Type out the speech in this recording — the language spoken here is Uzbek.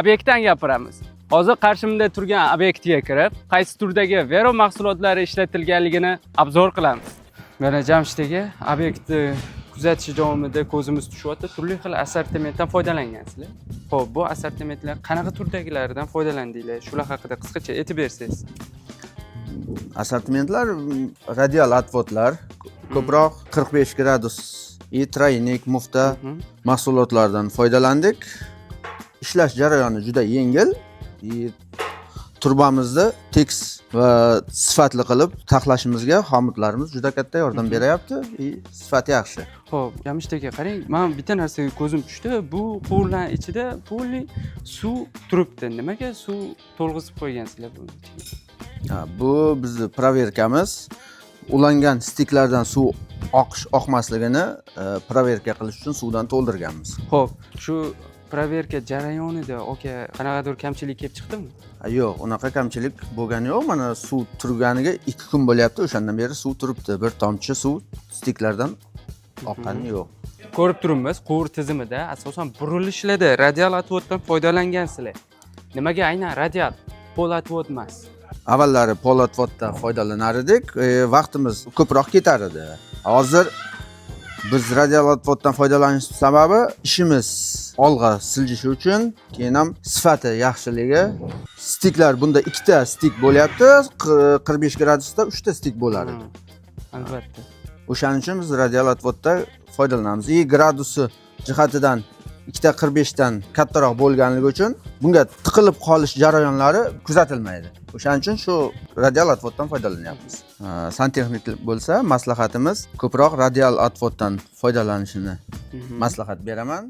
Obyektdan gapiramiz. Hozir qarshimda turgan obyektga kirib, qaysi turdagi Vero mahsulotlari ishlatilganligini obzor qilamiz. Mana Jamshidagi obyektni kuzatish davomida ko'zimiz tushyapti. Turli xil assortimentdan foydalangansizlar. Xo'p, bu assortimentlar qanaqa turdagilardan foydalandinglar? Shular haqida qisqacha aytib bersangiz. Assortimentlar radial отводlar, ko'proq 45 gradus traynik, mufta mahsulotlardan foydalandik. Ishlash jarayoni juda yengil. Turbamizni tekis va sifatli qilib taxlashimizga xomutlarimiz juda katta yordam beryapti. Sifati yaxshi. Xo'p, Jamshid aka, qarang, men bitta narsaga ko'zim tushdi. Bu quvurlar ichida poli suv turibdi. Nimaga suv to'lg'izib qo'ygansizlar buni ichiga? Bu bizning proverkamiz. Ulangan stiklardan suv oqmasligini proverka qilish uchun suvdan to'ldirganmiz. Xo'p, shu proverka jarayonida aka qanaqadir kamchilik kelib chiqdimi? Yo'q, unaqa kamchilik bo'lgani yo'q. Mana suv turganiga 2 kun bo'lyapti. O'shandan beri suv turibdi. Bir tomchi suv stiklardan oqqani yo'q. Ko'rib turibmiz, quvur tizimida asosan burilishlarda radial отводdan foydalangansizlar. Nimaga aynan radial, pol отвод emas? Avvallari pol отводdan foydalanar edik. Vaqtimiz ko'proq ketar edi. Hozir biz radial отводdan foydalanish sababi ishimiz olg'a siljishi uchun, keyin ham sifati yaxshiligi. Stiklar bunda 2 ta stik bo'lyapti. 45 gradusda 3 ta stik bo'lar edi. Albatta. O'shaning uchun biz radial отводdan foydalanamiz. Gradusi jihatidan 2 ta 45 dan kattaroq bo'lganligi uchun bunga tiqilib qolish jarayonlari kuzatilmaydi. O'shaning uchun shu radial отводdan foydalanyapmiz. Santexnik bo'lsa, maslahatimiz ko'proq radial отводdan foydalanishini maslahat beraman.